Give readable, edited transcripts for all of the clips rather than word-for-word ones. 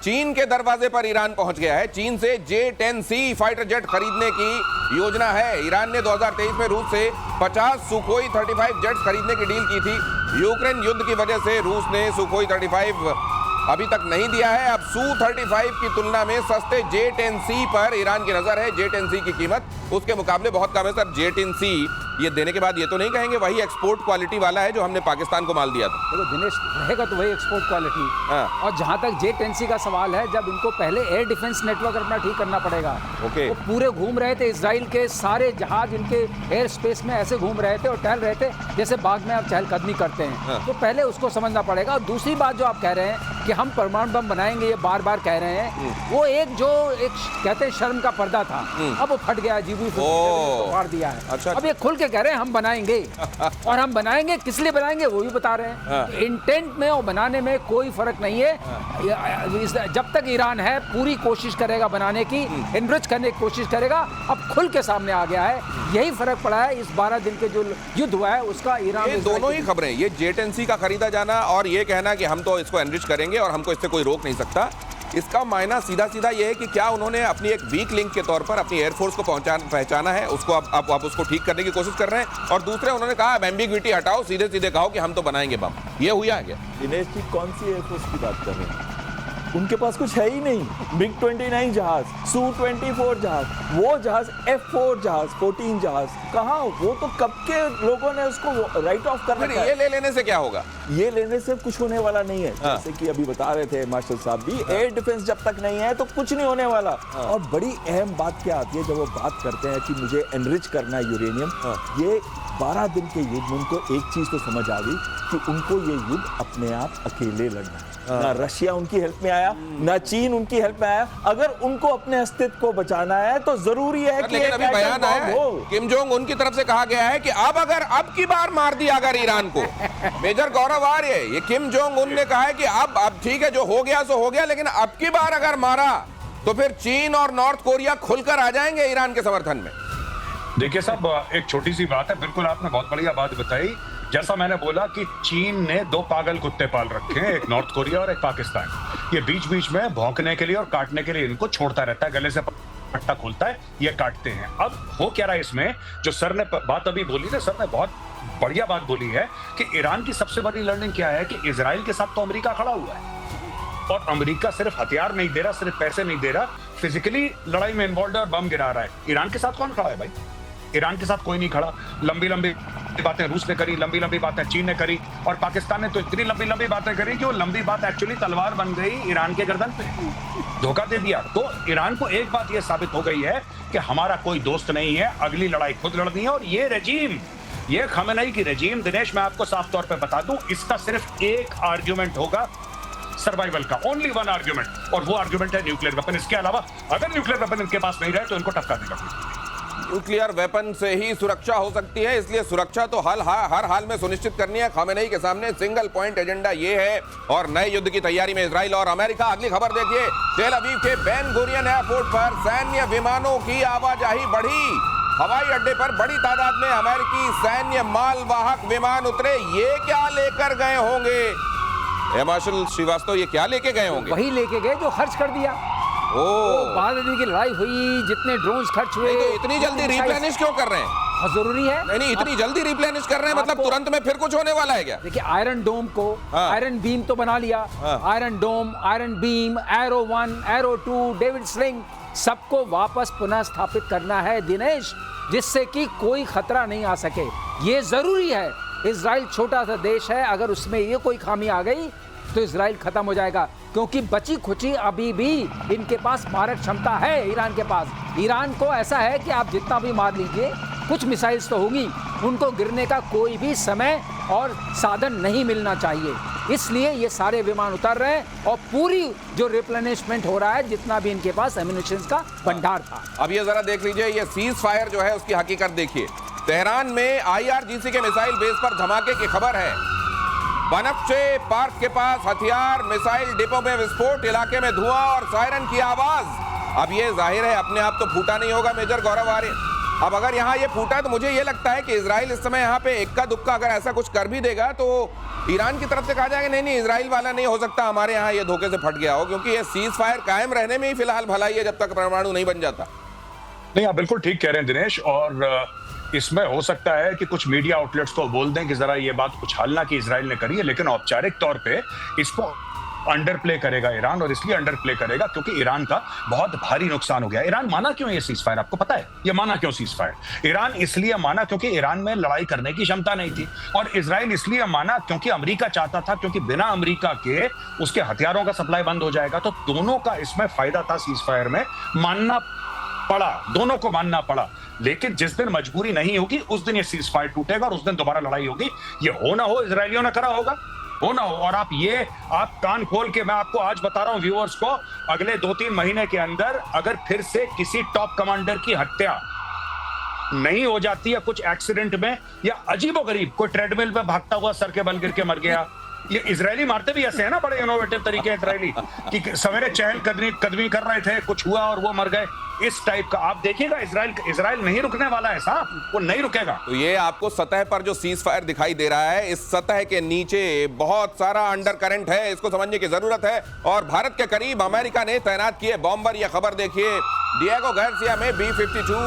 चीन के दरवाजे पर ईरान पहुंच गया है। चीन से J-10C फाइटर जेट खरीदने की योजना है। ईरान ने 2023 में रूस से 50 सुखोई 35 जेट्स खरीदने की डील की थी। यूक्रेन युद्ध की वजह से रूस ने सुखोई 35 अभी तक नहीं दिया है। अब Su-35 की तुलना में सस्ते J-10C पर ईरान की नजर है। J-10C की कीमत उसके मुकाबले बहुत कम है सर। J-10C ये देने के बाद ये तो नहीं कहेंगे वही एक्सपोर्ट क्वालिटी वाला है जो हमने पाकिस्तान को माल दिया था। देखो दिनेश, रहेगा तो वही एक्सपोर्ट क्वालिटी। और जहां तक J-10C का सवाल है, जब इनको पहले एयर डिफेंस नेटवर्क अपना ठीक करना पड़ेगा। ओके। वो पूरे घूम रहे थे, इजराइल के सारे जहाज इनके एयर स्पेस में ऐसे घूम रहे थे और टहल रहे थे जैसे बाग में आप चहलकदमी करते हैं। तो पहले उसको समझना पड़ेगा। और दूसरी बात जो आप कह रहे हैं कि हम परमाणु बम बनाएंगे, ये बार बार कह रहे हैं, वो एक कहते हैं शर्म का पर्दा था, अब वो फट गया, जीबी फाड़ दिया है। अच्छा। अब ये खुल के कह रहे हैं हम बनाएंगे और हम बनाएंगे, किस लिए बनाएंगे वो भी बता रहे हैं। तो इंटेंट में और बनाने में कोई फर्क नहीं है। जब तक ईरान है पूरी कोशिश करेगा बनाने की, एनरिच करने की कोशिश करेगा। अब खुल के सामने आ गया है, यही फर्क पड़ा है इस 12 दिन के जो युद्ध हुआ है उसका। ईरान ये दोनों ही खबरें, ये J-10C का खरीदा जाना और ये कहना कि हम तो इसको एनरिच करेंगे और हमको इससे कोई रोक नहीं सकता, इसका मायना सीधा सीधा ये है कि क्या उन्होंने अपनी एक वीक लिंक के तौर पर अपनी एयरफोर्स को पहचाना है, उसको आप उसको ठीक करने की कोशिश कर रहे हैं। और दूसरे उन्होंने कहा अब एम्बिग्विटी हटाओ, सीधे सीधे कहो कि हम तो बनाएंगे बम। ये हुआ है क्या? दिनेश जी, कौन सी एयरफोर्स की बात कर रहे हैं? उनके पास कुछ है ही नहीं। MiG-29 जहाज, Su-24 जहाज, वो जहाज, F-4 जहाज, 14 जहाज, कहाँ? वो तो कब के लोगों ने उसको राइट ऑफ कर रखा है। ये ले लेने से क्या होगा? ये लेने से कुछ होने वाला नहीं है। जैसे कि अभी बता रहे थे मास्टर साहब भी, एयर डिफेंस जब तक नहीं है तो कुछ नहीं होने वाला। और बड़ी अहम बात क्या आती है जब वो बात करते हैं कि मुझे एनरिच करना है यूरेनियम। ये 12 दिन के युद्ध में उनको एक चीज तो समझ आ गई कि उनको ये युद्ध अपने आप अकेले लड़ना है। ना रशिया उनकी हेल्प में आया, ना चीन उनकी हेल्प में आया। अगर उनको अपने अस्तित्व को बचाना है तो जरूरी है कि लेकिन अभी बयान आया है, किम जोंग उन की तरफ से कहा गया है कि अब की बार मार दिया अगर ईरान को। मेजर गौरव आर्य, ये किम जोंग उन ने कहा है कि अब ठीक है, जो हो गया सो हो गया, लेकिन अब की बार अगर मारा तो फिर चीन और नॉर्थ कोरिया खुलकर आ जाएंगे ईरान के समर्थन में। देखिए साहब, एक छोटी सी बात है, बिल्कुल आपने बहुत बढ़िया बात बताई। जैसा मैंने बोला कि चीन ने 2 पागल कुत्ते पाल रखे हैं, एक नॉर्थ कोरिया और एक पाकिस्तान। ये बीच बीच में भौंकने के लिए और काटने के लिए इनको छोड़ता रहता है, गले से पट्टा खोलता है, ये काटते हैं। अब हो क्या रहा है इसमें, जो सर ने बात अभी बोली ना, सर ने बहुत बढ़िया बात बोली है कि ईरान की सबसे बड़ी लर्निंग क्या है कि इजराइल के साथ तो अमेरिका खड़ा हुआ है और अमेरिका सिर्फ हथियार नहीं दे रहा, सिर्फ पैसे नहीं दे रहा, फिजिकली लड़ाई में इन्वॉल्व है और बम गिरा रहा है। ईरान के साथ कौन खड़ा है भाई? ईरान के साथ कोई नहीं खड़ा। लंबी लंबी बातें रूस ने करी, लंबी लंबी बातें चीन ने करी और पाकिस्तान ने तो इतनी लंबी लंबी बातें करी कि वो लंबी बात एक्चुअली तलवार बन गई ईरान के गर्दन पे, धोखा दे दिया। तो ईरान को एक बात ये साबित हो गई है कि हमारा कोई दोस्त नहीं है, अगली लड़ाई खुद लड़नी है। और ये रेजीम, ये खमेनेई की रेजीम, दिनेश मैं आपको साफ तौर पर बता दूं, इसका सिर्फ एक आर्ग्यूमेंट होगा सर्वाइवल का, ओनली वन आर्ग्यूमेंट, और वो आर्ग्यूमेंट है न्यूक्लियर वेपन। इसके अलावा अगर न्यूक्लियर वेपन इनके पास नहीं रहे तो इनको टक्का देगा। न्यूक्लियर वेपन से ही सुरक्षा हो सकती है, इसलिए सुरक्षा तो हर हाल में सुनिश्चित करनी है। खमेनेई के सामने सिंगल पॉइंट एजेंडा ये है। और नए युद्ध की तैयारी में इजराइल और अमेरिका। अगली खबर देखिए, तेल अवीव के बेन गुरियन एयरपोर्ट पर सैन्य विमानों की आवाजाही बढ़ी। हवाई अड्डे पर बड़ी तादाद में अमेरिकी सैन्य मालवाहक विमान उतरे। ये क्या लेकर गए होंगे मार्शल श्रीवास्तव, ये क्या लेके गए होंगे? वही लेके गए जो खर्च कर दिया। 12 दिन की लड़ाई हुई, जितने ड्रोन्स खर्च हुए। तो इतनी जल्दी रिप्लेनिश क्यों कर रहे हैं? जरूरी है। नहीं, इतनी जल्दी रिप्लेनिश कर रहे हैं मतलब तुरंत में फिर कुछ होने वाला है क्या? देखिए, आयरन डोम को आयरन बीम तो बना लिया। Iron Dome, Iron Beam, Arrow 1, Arrow 2, David Sling, सबको वापस पुनः स्थापित करना है दिनेश, जिससे कि कोई खतरा नहीं आ सके। ये जरूरी है। इजराइल छोटा सा देश है, अगर उसमें ये कोई खामी आ गई तो इजराइल खत्म हो जाएगा, क्योंकि बची खुची अभी भी इनके पास मारक क्षमता है। ईरान के पास, ईरान को ऐसा है कि आप जितना भी मार लीजिए, कुछ मिसाइल्स तो होंगी, उनको गिरने का कोई भी समय और साधन नहीं मिलना चाहिए। इसलिए ये सारे विमान उतर रहे हैं और पूरी जो रिप्लेनिशमेंट हो रहा है, जितना भी इनके पास एम्युनिशन का भंडार था। अब ये जरा देख लीजिए, ये सीज फायर जो है उसकी हकीकत देखिए। तेहरान में IRGC के मिसाइल बेस पर धमाके की खबर है। बनफ्शे पार्क के पास हथियार मिसाइल डिपो में विस्फोट, इलाके में धुआं और सायरन की आवाज। अब ये जाहिर है अपने आप तो फूटा नहीं होगा मेजर गौरव आर्य। अब अगर यहाँ ये फूटा तो मुझे ये लगता है कि इजराइल इस समय यहाँ पे इक्का दुक्का अगर ऐसा कुछ कर भी देगा तो ईरान की तरफ से कहा जाएगा नहीं इजराइल वाला नहीं हो सकता, हमारे यहाँ ये धोखे से फट गया हो, क्योंकि ये सीज फायर कायम रहने में ही फिलहाल भलाई है जब तक परमाणु नहीं बन जाता। नहीं, आप बिल्कुल ठीक कह रहे हैं दिनेश, और इसमें हो सकता है कि कुछ मीडिया आउटलेट्स को बोल दें कि जरा ये बात उछालना कि इजराइल ने करी है, लेकिन औपचारिक तौर पे इसको अंडर प्ले करेगा ईरान, और इसलिए अंडर प्ले करेगा क्योंकि ईरान का बहुत भारी नुकसान हो गया। ईरान माना क्यों ये सीज फायर, आपको पता है ये माना क्यों सीज फायर? ईरान इसलिए माना क्योंकि ईरान में लड़ाई करने की क्षमता नहीं थी, और इजराइल इसलिए माना क्योंकि अमेरिका चाहता था, क्योंकि बिना अमेरिका के उसके हथियारों का सप्लाई बंद हो जाएगा। तो दोनों का इसमें फायदा था सीज फायर में, मानना पड़ा, दोनों को मानना पड़ा। लेकिन जिस दिन मजबूरी नहीं होगी उस दिन ये सीज फायर टूटेगा और उस दिन दोबारा लड़ाई होगी। ये हो ना हो इजरायलियों ने करा होगा, हो ना हो। और आप कान खोल के, मैं आपको आज बता रहा हूं व्यूअर्स को, अगले 2-3 महीने के अंदर अगर फिर से किसी टॉप कमांडर की हत्या नहीं हो जाती है कुछ एक्सीडेंट में, या अजीबोगरीब कोई ट्रेडमिल पे भागता हुआ सर के बल गिर के मर गया, ये इजरायली मारते भी ऐसे है ना, बड़े इनोवेटिव तरीके इजरायली कि सवेरे चहल कदमी कर रहे थे, कुछ हुआ और वो मर गए, इस टाइप का आप देखिएगा। इजराइल नहीं रुकने वाला है साहब, वो नहीं रुकेगा। तो ये आपको सतह पर जो सीज फायर दिखाई दे रहा है, इस सतह के नीचे बहुत सारा अंडर करंट है, इसको समझने की जरूरत है। और भारत के करीब अमेरिका ने तैनात किए बॉम्बर, यह खबर देखिए, डिएगो गार्सिया में B-52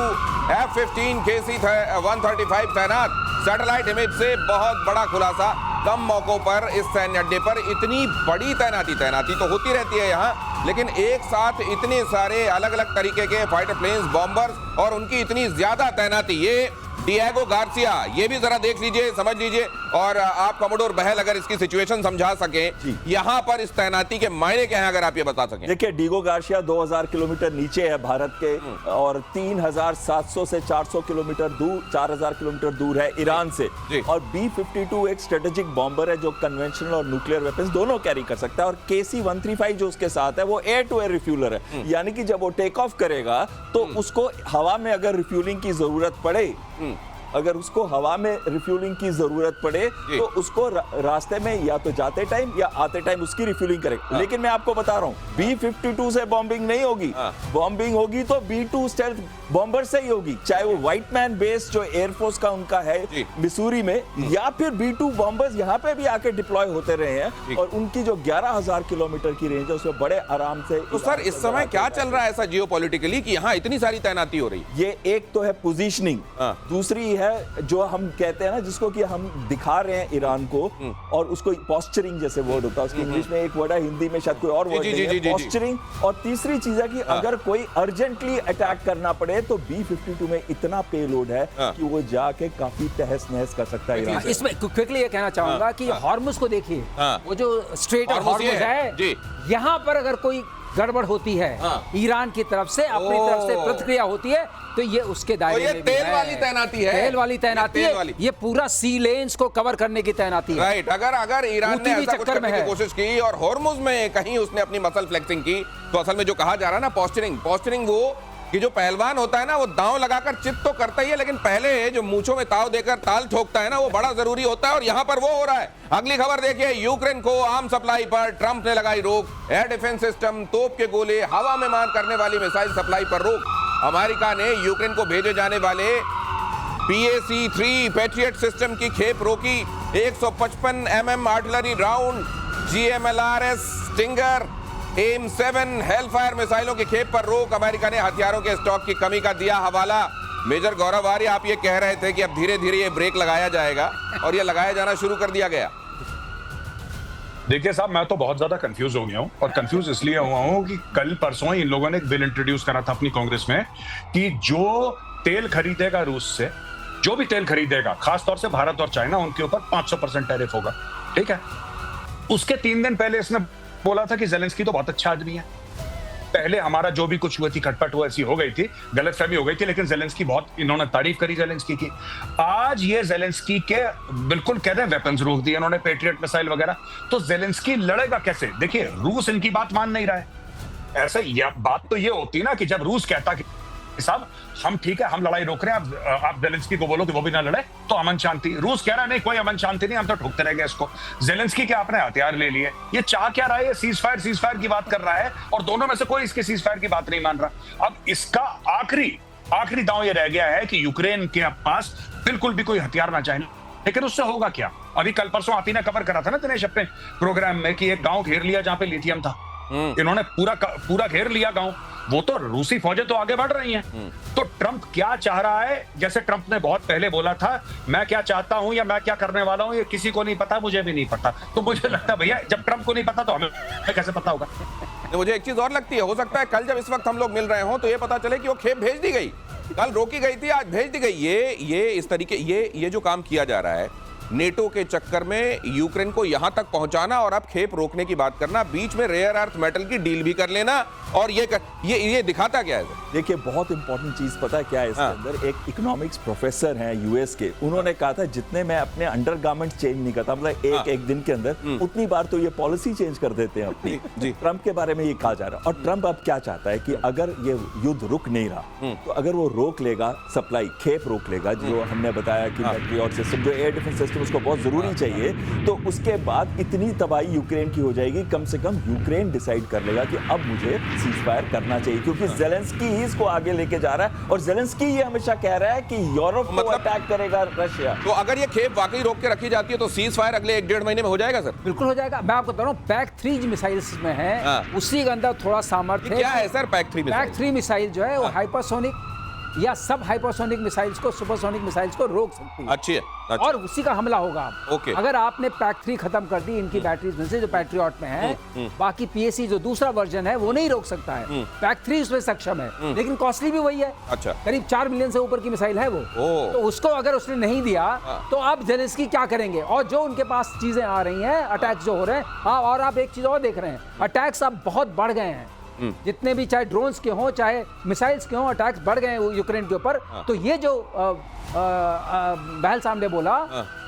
F-15 KC-135 तैनात। सैटेलाइट इमेज से बहुत बड़ा खुलासा, कम मौकों पर इस सैन्य अड्डे पर इतनी बड़ी तैनाती तो होती रहती है यहाँ, लेकिन एक साथ इतने सारे अलग अलग तरीके के फाइटर प्लेन्स, बॉम्बर्स और उनकी इतनी ज्यादा तैनाती, ये डिएगो गार्सिया, ये भी जरा देख लीजिए, समझ लीजिए। और आप कमोडोर बहल अगर इसकी सिचुएशन समझा सकें यहाँ पर इस तैनाती के मायने क्या हैं, अगर आप ये बता सकें। देखिए, डिएगो गार्सिया 2000 किलोमीटर नीचे है भारत के, और 3700 से 400 किलोमीटर दूर, 4000 किलोमीटर दूर है ईरान से। और B-52 एक स्ट्रेटेजिक बॉम्बर है जो कन्वेंशनल और न्यूक्लियर वेपन्स दोनों कैरी कर सकता है। और KC-135 जो उसके साथ है वो एयर टू एयर रिफ्यूलर है, यानी कि जब वो टेक ऑफ करेगा तो उसको हवा में अगर रिफ्यूलिंग की जरूरत पड़े, अगर उसको हवा में रिफ्यूलिंग की जरूरत पड़े तो उसको रास्ते में या तो जाते टाइम या आते टाइम उसकी रिफ्यूलिंग करेगा। लेकिन मैं आपको बता रहा हूं, B-52 से बॉम्बिंग नहीं होगी, बॉम्बिंग होगी तो B-2 स्टेल्थ बॉम्बर से ही होगी, चाहे वो व्हाइट मैन बेस जो एयरफोर्स का उनका है मिसूरी में, या फिर B-2 बॉम्बर्स यहाँ पे भी आके डिप्लॉय होते रहे हैं, और उनकी जो 11,000 किलोमीटर की रेंज है उसमें बड़े आराम से। तो सर इस समय क्या चल रहा है ऐसा जियोपॉलिटिकली कि यहाँ इतनी सारी तैनाती हो रही है? ये एक तो है पोजीशनिंग, दूसरी है जो हम कहते हैं ना, जिसको कि हम दिखा रहे हैं ईरान को, और उसको पोस्चरिंग जैसे वर्ड होता है, उसकी इंग्लिश में एक वर्ड है, हिंदी में शायद कोई और वर्ड है, पोस्चरिंग। और तीसरी चीज है कि अगर कोई अर्जेंटली अटैक करना पड़े तो B-52 में इतना पेलोड है कि वो जाके काफी तहस नहस कर सकता है ईरान। इसमें क्विकली ये कहना चाहूंगा कि हॉर्मुज को देखिए, वो जो स्ट्रेट ऑफ हॉर्मुज है, यहाँ पर अगर कोई गड़बड़ होती है ईरान की तरफ से, अपनी तरफ से प्रतिक्रिया होती है, तो ये उसके दायरे में भी है। तेल वाली तैनाती है, तेल वाली तैनाती है, ये पूरा सी लेन्स को कवर करने की तैनाती है। राइट, अगर ईरान ने ऐसा कुछ करने की कोशिश की और हॉर्मुज में कहीं उसने अपनी मसल फ्लेक्सिंग की, तो असल में जो कहा जा रहा है ना पोस्चरिंग वो कि जो पहलवान होता है ना, वो दांव लगाकर चित तो करता ही है, लेकिन पहले जो मूंछों में ताव देकर ताल ठोकता है ना, वो बड़ा जरूरी होता है, और यहां पर वो हो रहा है। अगली खबर देखिए, यूक्रेन को आर्म सप्लाई पर ट्रंप ने लगाई रोक, एयर डिफेंस सिस्टम, तोप के गोले, हवा में मार करने वाली मिसाइल सप्लाई पर रोक। अमेरिका ने यूक्रेन को भेजे जाने वाले PAC-3 पैट्रियट सिस्टम की खेप रोकी। 155 mm artillery round, GMLRS stinger, AIM-7 Hellfire मिसाइलों की खेप पर रोक। अमेरिका ने हथियारों के स्टॉक की कमी का दिया हवाला। मेजर गौरव आर्य, आप ये कह रहे थे कि अब धीरे धीरे ये ब्रेक लगाया जाएगा, और ये लगाया जाना शुरू कर दिया गया। देखिए साहब, मैं तो बहुत ज्यादा कंफ्यूज हो गया हूं, और कंफ्यूज इसलिए हुआ हूं कि कल परसों इन लोगों ने एक बिल इंट्रोड्यूस करा था अपनी कांग्रेस में कि जो तेल खरीदेगा रूस से, जो भी तेल खरीदेगा, खासतौर से भारत और चाइना, उनके ऊपर 500% टैरिफ होगा। ठीक है, उसके 3 दिन पहले इसने बोला था कि ज़ेलेंस्की तो बहुत अच्छा आदमी है। पहले हमारा जो भी कुछ हुआ थी, खटपट हुआ, ऐसी हो गई थी, गलतफहमी हो गई थी, लेकिन ज़ेलेंस्की बहुत, इन्होंने तारीफ करी ज़ेलेंस्की की। आज ये ज़ेलेंस्की के बिल्कुल कह रहे हैं वेपन्स रोक दिए इन्होंने, पेट्रियट मिसाइल वगैरह, तो ज़ेलेंस्की लड़ेगा कैसे? देखिए, रूस इनकी बात मान नहीं रहा है। ऐसे बात तो ये होती ना कि जब रूस कहता कि साहब हम ठीक है, हम लड़ाई रोक रहे हैं, आप ज़ेलेंस्की को बोलो कि वो भी ना लड़े, तो अमन शांति। रूस कह रहा है नहीं, कोई अमन शांति नहीं, हम तो ठोकते रहेंगे इसको। ज़ेलेंस्की के आपने हथियार ले लिए, ये चाह क्या रहा है? ये सीज फायर की बात कर रहा है, और दोनों में से कोई इसके सीज फायर की बात नहीं मान रहा। अब इसका आखिरी आखिरी दांव ये रह गया है कि यूक्रेन के पास बिल्कुल भी कोई हथियार ना चाहिए, लेकिन उससे होगा क्या? अभी कल परसों आप ही ने कवर करा था ना दिनेश अपने प्रोग्राम में कि एक गांव घेर लिया जहां पे लिथियम था। इन्होंने पूरा घेर लिया गांव। वो तो रूसी फौजें तो आगे बढ़ रही हैं। तो ट्रंप क्या चाह रहा है? जैसे ट्रंप ने बहुत पहले बोला था, मैं क्या चाहता हूं या मैं क्या करने वाला हूं ये किसी को नहीं पता, मुझे भी नहीं पता। तो मुझे लगता है भैया जब ट्रंप को नहीं पता तो हमें कैसे पता होगा? मुझे एक चीज और लगती है, हो सकता है कल जब इस वक्त हम लोग मिल रहे हो तो ये पता चले कि वो खेप भेज दी गई, कल रोकी गई थी, आज भेज दी गई। ये इस तरीके ये जो काम किया जा रहा है नेटो के चक्कर में यूक्रेन को यहां तक पहुंचाना और अब खेप रोकने की बात करना, बीच में रेयर अर्थ मेटल की डील भी कर लेना, और ये दिखाता क्या है? देखिए बहुत इंपॉर्टेंट चीज पता है क्या है इसके अंदर? एक इकोनॉमिक्स प्रोफेसर हैं यूएस के, उन्होंने कहा था जितने मैं अपने अंडरगारमेंट चेंज नहीं करता, मतलब एक दिन के अंदर उतनी बार तो ये पॉलिसी चेंज कर देते हैं अपनी। ट्रंप के बारे में ये कहा जा रहा है। और ट्रंप अब क्या चाहता है कि अगर ये युद्ध रुक नहीं रहा तो अगर वो रोक लेगा सप्लाई, खेप रोक लेगा, जो हमने बताया कि पेट्रियट सिस्टम, जो एयर डिफेंस सिस्टम उसको बहुत जरूरी चाहिए, तो उसके बाद इतनी तबाही यूक्रेन की हो जाएगी, कम से कम यूक्रेन डिसाइड कर लेगा कि अब मुझे सीजफायर करना चाहिए, क्योंकि ज़ेलेंस्की ही इसको आगे लेके जा रहा है। और ज़ेलेंस्की ये हमेशा कह रहा है कि यूरोप को अटैक करेगा रशिया। तो अगर ये खेप वाकई रोक के रखी जाती है तो सीज फायर अगले 1-1.5 महीने में हो जाएगा सर? बिल्कुल हो जाएगा। मैं आपको बता रहा हूँ पैक 3 मिसाइल्स में है, उसी के अंदर थोड़ा सामर्थ्य क्या है sir pack 3 missile? Pack 3 missile जो है वो हाइपरसोनिक या सब हाइपरसोनिक मिसाइल्स को, सुपरसोनिक मिसाइल्स को रोक सकती है। अच्छी है, अच्छा। और उसी का हमला होगा। ओके। अगर आपने पैक 3 खत्म कर दी इनकी बैटरीज में से जो पैट्रियट में है, बाकी पीएसी जो दूसरा वर्जन है वो नहीं रोक सकता है। पैक 3 उसमें सक्षम है, लेकिन कॉस्टली भी वही है। अच्छा। करीब 4 मिलियन से ऊपर की मिसाइल है वो। तो उसको अगर उसने नहीं दिया तो आप ज़ेलेंस्की क्या करेंगे? और जो उनके पास चीजें आ रही हैं, अटैक्स जो हो रहे हैं, और आप एक चीज और देख रहे हैं, अटैक्स अब बहुत बढ़ गए हैं। जितने भी चाहे ड्रोन्स के हों चाहे मिसाइल्स के हों, अटैक्स बढ़ गए हैं यूक्रेन के ऊपर। तो ये जो बहल साहब ने बोला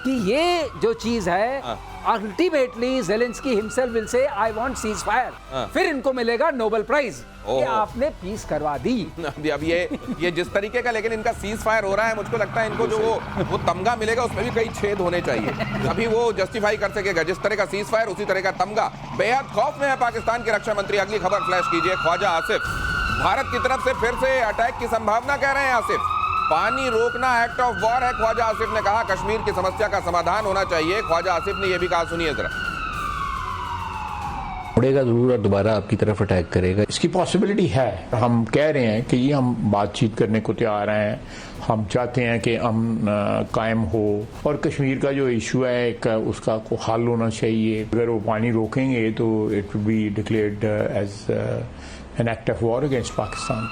कि ये जो चीज है ultimately Zelensky himself will say I want cease fire, फिर इनको मिलेगा नोबेल प्राइज कि आपने पीस करवा दी। अब ये जिस तरीके का लेकिन इनका सीज फायर हो रहा है, मुझको लगता है इनको जो वो तमगा मिलेगा उसमें भी कई छेद होने चाहिए, अभी वो जस्टिफाई कर सकेगा। जिस तरह का सीज फायर उसी तरह का तमगा। बेहद खौफ में है पाकिस्तान के रक्षा मंत्री। अगली खबर फ्लैश कीजिए। ख्वाजा आसिफ भारत की तरफ से फिर से अटैक की संभावना कह रहे हैं आसिफ। पानी रोकना एक्ट ऑफ वॉर है, ख्वाजा आसिफ ने कहा। कश्मीर की समस्या का समाधान होना चाहिए, ख्वाजा आसिफ ने यह भी कहा। सुनिए जरा। उड़ेगा जरूर और दोबारा आपकी तरफ अटैक करेगा, इसकी पॉसिबिलिटी है। हम कह रहे हैं कि ये हम बातचीत करने को तैयार हैं, हम चाहते हैं कि हम कायम हो, और कश्मीर का जो इशू है एक उसका को हल होना चाहिए। अगर वो पानी रोकेंगे तो it will be declared as an act of war against Pakistan.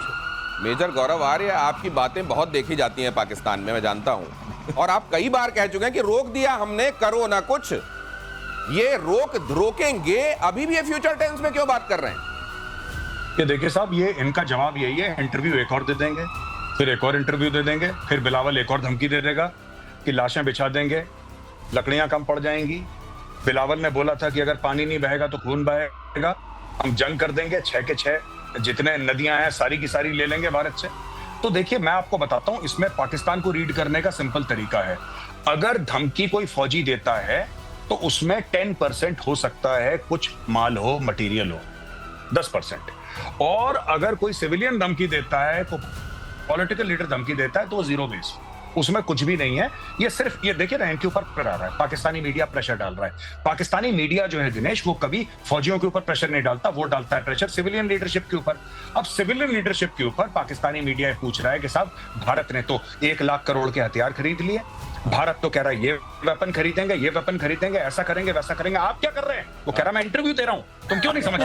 Major Gaurav Arya, आपकी बातें बहुत देखी जाती हैं पाकिस्तान में, मैं जानता हूं, और आप कई बार कह चुके हैं कि रोक दिया हमने, करो ना कुछ। ये रोकेंगे, अभी भी ये फ्यूचर टेंस में क्यों बात कर रहे हैं? ये देखिए साहब, ये इनका जवाब यही है, इंटरव्यू एक और दे देंगे, फिर एक और इंटरव्यू दे देंगे, फिर बिलावल एक और धमकी दे देगा कि लाशें बिछा देंगे, लकड़ियां कम पड़ जाएंगी। बिलावल ने बोला था कि अगर पानी नहीं बहेगा तो खून बहेगा, हम जंग कर देंगे, 6 के 6 जितने नदियां हैं सारी की सारी ले लेंगे भारत से। तो देखिए मैं आपको बताता हूं, इसमें पाकिस्तान को रीड करने का सिंपल तरीका है। अगर धमकी कोई फौजी देता है तो उसमें 10% हो सकता है कुछ माल हो, मटेरियल हो, 10%। और अगर कोई सिविलियन धमकी देता है, तो पॉलिटिकल लीडर धमकी देता है, तो वो जीरो बेस, उसमें कुछ भी नहीं है। ये सिर्फ ये देखिए ना, इनके ऊपर प्रेशर आ रहा है, पाकिस्तानी मीडिया प्रेशर डाल रहा है। पाकिस्तानी मीडिया जो है दिनेश, वो कभी फौजियों के ऊपर प्रेशर नहीं डालता, वो डालता है प्रेशर सिविलियन लीडरशिप के ऊपर। अब सिविलियन लीडरशिप के ऊपर पाकिस्तानी मीडिया पूछ रहा है कि साहब भारत ने तो 1 लाख करोड़ के हथियार खरीद लिए, भारत तो कह रहा है ये वेपन खरीदेंगे, ये वेपन खरीदेंगे, ऐसा करेंगे, वैसा करेंगे, आप क्या कर रहे हैं? वो कह रहा है मैं इंटरव्यू दे रहा हूं, तुम क्यों नहीं समझ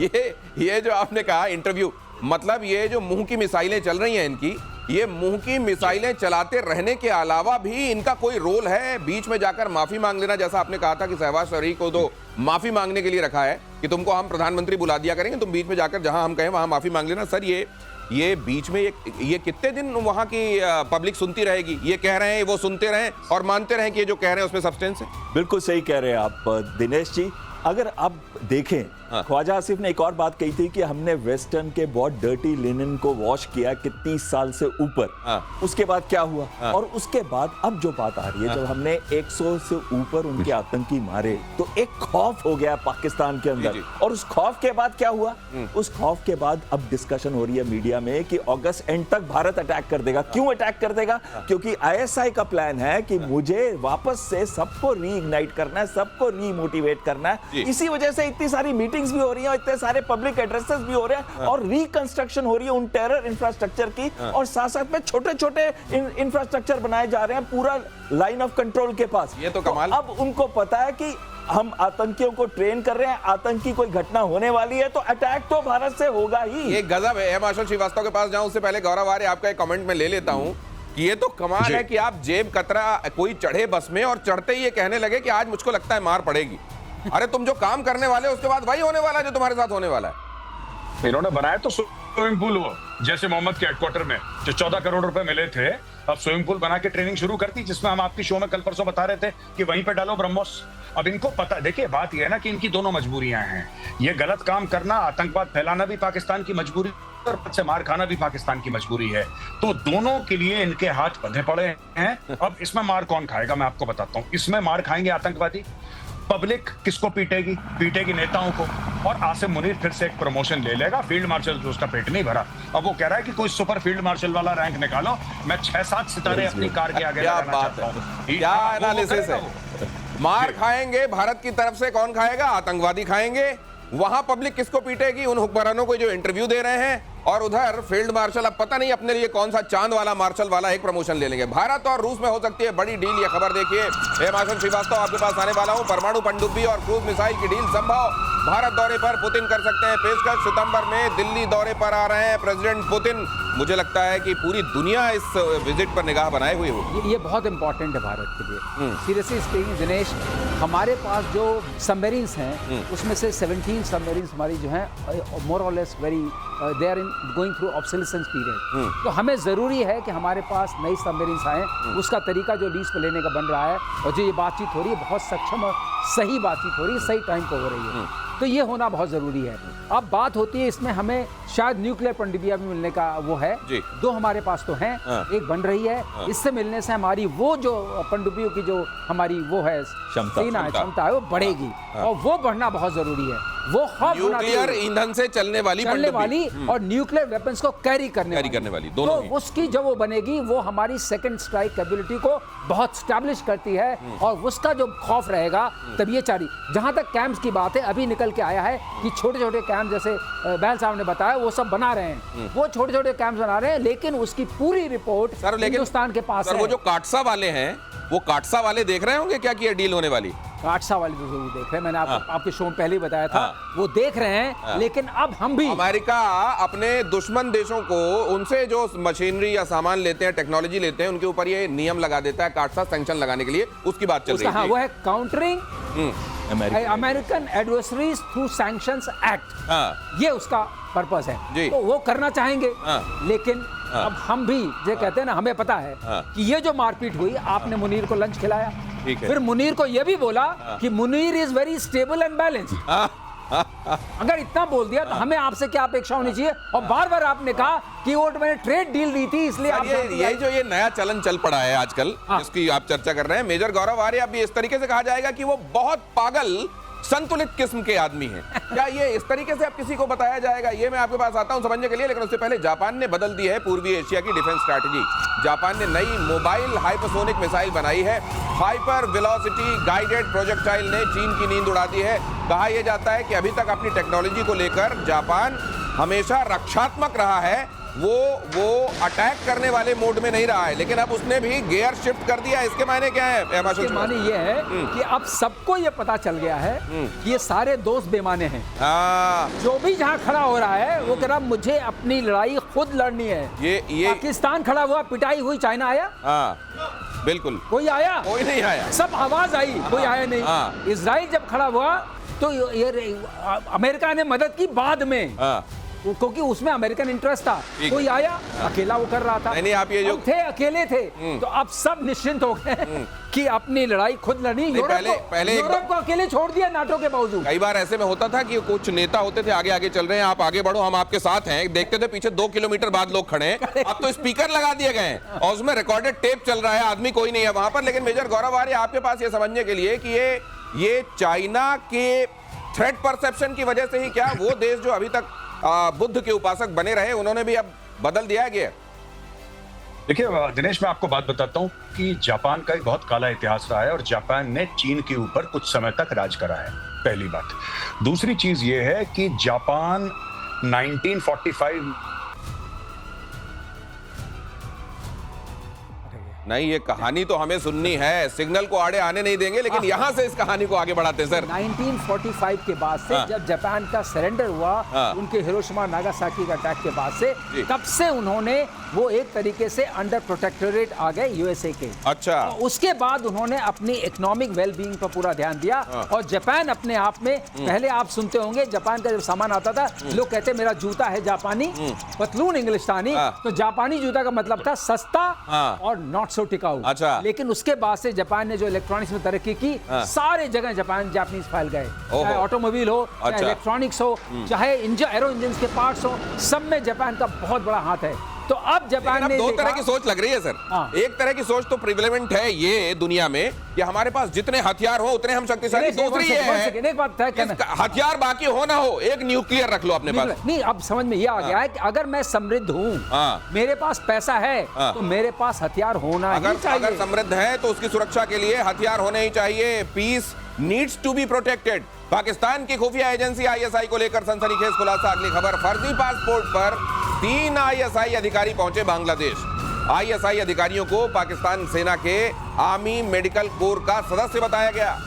रहे? ये जो आपने कहा इंटरव्यू, मतलब ये जो मुंह की मिसाइलें चल रही हैं इनकी, ये मुंह की मिसाइलें चलाते रहने के अलावा भी इनका कोई रोल है? बीच में जाकर माफी मांग लेना, जैसा आपने कहा था कि शहबाज शरीफ को तो माफी मांगने के लिए रखा है कि तुमको हम प्रधानमंत्री बुला दिया करेंगे, तुम बीच में जाकर जहां हम कहें वहां माफी मांग लेना। सर ये बीच में ये कितने दिन वहां की पब्लिक सुनती रहेगी? ये कह रहे हैं, वो सुनते रहें और मानते रहें कि ये जो कह रहे हैं उसमें सब्सटेंस है? बिल्कुल सही कह रहे हैं आप दिनेश जी। अगर आप देखें ख्वाजा आसिफ ने एक और बात कही थी कि हमने वेस्टर्न के बहुत डर्टी लिनन को वॉश किया कि 30 साल से ऊपर। उसके बाद क्या हुआ? और उसके बाद अब जो बात आ रही है, जब हमने 100 से ऊपर उनके आतंकी मारे तो एक खौफ हो गया पाकिस्तान के अंदर। और उस खौफ के बाद क्या हुआ? उस खौफ के बाद अब डिस्कशन हो रही है मीडिया में कि अगस्त एंड तक भारत अटैक कर देगा। क्यों अटैक कर देगा? क्योंकि आईएसआई का प्लान है कि मुझे वापस से सबको रीइग्नाइट करना है, सबको रीमोटिवेट करना है। इसी वजह से इतनी सारी मीटिंग्स भी हो रही हैं, इतने सारे पब्लिक एड्रेसेस भी हो रहे हैं और रिकंस्ट्रक्शन हो रही है उन टेरर इंफ्रास्ट्रक्चर की। और साथ साथ में छोटे छोटे इंफ्रास्ट्रक्चर बनाए जा रहे हैं पूरा लाइन ऑफ कंट्रोल के पास। ये तो कमाल। अब उनको पता है कि हम आतंकियों को ट्रेन कर रहे हैं, आतंकी कोई घटना होने वाली है तो अटैक तो भारत से होगा ही। ये गजब है। मार्शल श्रीवास्तव के पास जाऊं उससे पहले गौरव आर्य आपका एक कमेंट में ले लेता हूं कि ये तो कमाल है कि आप जेब कतरा कोई चढ़े बस में और चढ़ते ही ये कहने लगे कि आज मुझको लगता है मार पड़ेगी। अरे तुम जो काम करने वाले हो उसके बाद वही होने वाला है जो तुम्हारे साथ होने वाला है। इन्होंने बनाया तो स्विमिंग पूल, वो जैसे मोहम्मद के हेडक्वार्टर में जो 14 करोड़ रुपए मिले थे, अब स्विमिंग पूल बना के ट्रेनिंग शुरू करती, जिसमें हम आपकी शो में कल परसों बता रहे थे कि वहीं पे डालो ब्रह्मोस। अब इनको पता, देखिए बात यह है ना कि इनकी दोनों मजबूरियां हैं। ये गलत काम करना, आतंकवाद फैलाना भी पाकिस्तान की मजबूरी और से मार खाना भी पाकिस्तान की मजबूरी है। तो दोनों के लिए इनके हाथ बंधे पड़े हैं। अब इसमें मार कौन खाएगा मैं आपको बताता हूँ। इसमें मार खाएंगे आतंकवादी, पब्लिक किसको पीटेगी? पीटेगी नेताओं को। और आसिम मुनीर फिर से एक प्रमोशन ले लेगा, फील्ड मार्शल जो उसका पेट नहीं भरा। अब वो कह रहा है कि कोई सुपर फील्ड मार्शल वाला रैंक निकालो, मैं 6-7 सितारे अपनी कार के आगे क्या लगाना बात चाहता है, हूं। क्या एनालिसिस है। मार खाएंगे भारत की तरफ से, कौन खाएगा? आतंकवादी खाएंगे। वहां पब्लिक किसको पीटेगी? उन हुक्मरानों को जो इंटरव्यू दे रहे हैं। और उधर फील्ड मार्शल अब पता नहीं अपने लिए कौन सा चांद वाला मार्शल वाला एक प्रमोशन ले लेंगे। भारत और रूस में हो सकती है बड़ी डील। ये खबर देखिए। मार्शल श्रीवास्तव आपके पास आने वाला हूं। परमाणु पनडुब्बी और क्रूज मिसाइल की डील संभव। भारत दौरे पर पुतिन कर सकते हैं पेशकश। सितंबर में दिल्ली दौरे पर आ रहे हैं प्रेसिडेंट पुतिन। मुझे लगता है कि पूरी दुनिया इस विजिट पर निगाह बनाए हुई होगी। ये बहुत इंपॉर्टेंट है भारत के लिए। सीरियसली स्पीकिंग दिनेश, हमारे पास जो सबमरीन्स हैं उसमें से 17 सबमरीन्स हमारी जो हैं मोर और less very they are in going through obsolescence period. तो हमें ज़रूरी है कि हमारे पास नई सबमरीन्स आएँ। उसका तरीका जो लीज पर लेने का बन रहा है और जो ये बातचीत हो रही है बहुत सक्षम और सही बातचीत हो रही है, सही टाइम पर हो रही है। तो ये होना बहुत ज़रूरी है। अब बात होती है इसमें हमें शायद न्यूक्लियर पनडुब्बियां भी मिलने का वो है। 2 हमारे पास तो हैं, एक बन रही है। इससे मिलने से हमारी वो जो पनडुब्बियों की जो हमारी वो है क्षमता है वो बढ़ेगी। और वो बढ़ना बहुत ज़रूरी है। वो हब न्यूक्लियर ईंधन से चलने वाली और न्यूक्लियर वेपन्स को कैरी करने वाली दोनों। तो उसकी जब वो बनेगी वो हमारी सेकंड स्ट्राइक कैपेबिलिटी को बहुत स्टैब्लिश करती है। और उसका जो खौफ रहेगा तब ये चारी। जहां तक कैंप्स की बात है, अभी निकल के आया है कि छोटे छोटे कैंप जैसे बहल साहब ने बताया वो सब बना रहे हैं। वो छोटे छोटे कैंप्स बना रहे हैं, लेकिन उसकी पूरी रिपोर्ट हिंदुस्तान के पास है। वो जो काटसा वाले हैं, वो काटसा वाले देख रहे होंगे क्या कि ये डील होने वाली? काटसा वाले तो जरूर देख रहे हैं। मैंने आपके शो में पहले ही बताया था। वो देख रहे हैं। लेकिन अब हम भी, अमेरिका अपने दुश्मन देशों को उनसे जो मशीनरी या सामान लेते हैं, टेक्नोलॉजी लेते हैं, उनके ऊपर ये नियम लगा देता है काटसा सैंक्शन लगाने के लिए। उसकी बात चल रही है। वो है countering American adversaries through sanctions act. ये उसका पर्पस है। तो वो करना चाहेंगे। लेकिन अब हम भी जो कहते हैं ना, हमें पता है कि ये जो मारपीट हुई, आपने मुनीर को लंच खिलाया, फिर मुनीर को ये भी बोला कि Munir is very stable and balanced. अगर इतना बोल दिया तो हमें आपसे क्या अपेक्षा होनी चाहिए? और बार बार आपने कहा कि वो मैंने ट्रेड डील दी थी, इसलिए आप ये जो ये नया चलन चल पड़ा है आजकल, जिसकी आप चर्चा कर रहे हैं, मेजर गौरव आर्य, अब इस तरीके से कहा जाएगा कि वो बहुत पागल संतुलित किस्म के आदमी हैं। क्या ये इस तरीके से अब किसी को बताया जाएगा? ये मैं आपके पास आता हूं समझने के लिए, लेकिन उससे पहले जापान ने बदल दी है पूर्वी एशिया की डिफेंस स्ट्रैटेजी। जापान ने नई मोबाइल हाइपरसोनिक मिसाइल बनाई है। हाइपर वेलोसिटी गाइडेड प्रोजेक्टाइल ने चीन की नींद उड़ा दी है। कहा यह जाता है कि अभी तक अपनी टेक्नोलॉजी को लेकर जापान हमेशा रक्षात्मक रहा है, वो अटैक करने वाले मोड में नहीं रहा है, लेकिन अब उसने भी गियर शिफ्ट कर दिया। इसके मायने क्या है? इसके मायने ये है कि अब सबको ये पता चल गया है कि ये सारे दोस्त बेमाने हैं। जो भी जहां खड़ा हो रहा है वो कह रहा मुझे अपनी लड़ाई खुद लड़नी है। ये पाकिस्तान खड़ा हुआ, पिटाई हुई, चाइना आया? बिल्कुल कोई आया? कोई नहीं आया। सब आवाज आई, कोई आया नहीं। इजराइल जब खड़ा हुआ तो अमेरिका ने मदद की बाद में। क्योंकि उसमें अमेरिकन इंटरेस्ट था। ठीक कोई आया अकेला वो कर रहा था। नहीं, आप ये जो हम थे अकेले थे, तो अब सब निश्चिंत हो गए कि अपनी लड़ाई खुद लड़नी। यूरोप को अकेले छोड़ दिया नाटो के बावजूद। कई बार ऐसे में होता था कि कुछ नेता होते थे आगे आगे चल रहे हैं, आप आगे बढ़ो हम आपके साथ हैं, देखते थे पीछे 2 किलोमीटर बाद लोग खड़े हैं। अब तो स्पीकर लगा दिए गए हैं और उसमें रिकॉर्डेड टेप चल रहा है, आदमी कोई नहीं है वहां पर। लेकिन मेजर गौरव आर्य, आपके पास ये समझने के लिए कि ये चाइना के थ्रेट परसेप्शन की वजह से ही क्या वो देश जो अभी तक बुद्ध के उपासक बने रहे उन्होंने भी अब बदल दिया गया? देखिए दिनेश, मैं आपको बात बताता हूं कि जापान का एक बहुत काला इतिहास रहा है और जापान ने चीन के ऊपर कुछ समय तक राज करा है, पहली बात। दूसरी चीज ये है कि जापान 1945 नहीं, ये कहानी तो हमें सुननी है, सिग्नल को आड़े आने नहीं देंगे, लेकिन यहां से इस कहानी को आगे बढ़ाते हैं सर। 1945 के बाद से जब जापान का सरेंडर हुआ, उनके हिरोशिमा नागासाकी का अटैक के बाद से, तब से उन्होंने वो एक तरीके से अंडर प्रोटेक्टोरेट आ गए यूएसए के। अच्छा। उसके बाद उन्होंने अपनी इकोनॉमिक वेलबींग पर पूरा ध्यान दिया और जापान अपने आप में, पहले आप सुनते होंगे जापान का जब सामान आता था लोग कहते मेरा जूता है जापानी, पतलून इंग्लिस्तानी, तो जापानी जूता का मतलब था सस्ता और नॉट सो टिकाऊ। अच्छा। लेकिन उसके बाद से जापान ने जो इलेक्ट्रॉनिक्स में तरक्की की, सारे जगह जापानीज फैल गए, चाहे ऑटोमोबाइल हो, चाहे इलेक्ट्रॉनिक्स हो, चाहे एरो इंजन के पार्ट्स हो, सब में जापान का बहुत बड़ा हाथ है। तो अब जापान ने 2 तरह की सोच लग रही है सर। एक तरह की सोच तो प्रिवेलेंट है ये दुनिया में कि हमारे पास जितने हथियार हो उतने हम शक्तिशाली। दूसरी ये है हथियार बाकी हो ना हो, एक न्यूक्लियर रख लो अपने पास। नहीं, अब समझ में ये आ गया है कि अगर मैं समृद्ध हूँ, मेरे पास पैसा है, तो मेरे पास हथियार होना ही चाहिए। अगर समृद्ध है तो उसकी सुरक्षा के लिए हथियार होने ही चाहिए। Peace needs to be protected. Pakistan की खुफिया एजेंसी आईएसआई को लेकर सनसनीखेज खुलासा। अगली खबर, फर्जी पासपोर्ट पर 3 आईएसआई अधिकारी पहुंचे बांग्लादेश। आईएसआई अधिकारियों को पाकिस्तान सेना के आर्मी मेडिकल कोर का सदस्य बताया गया।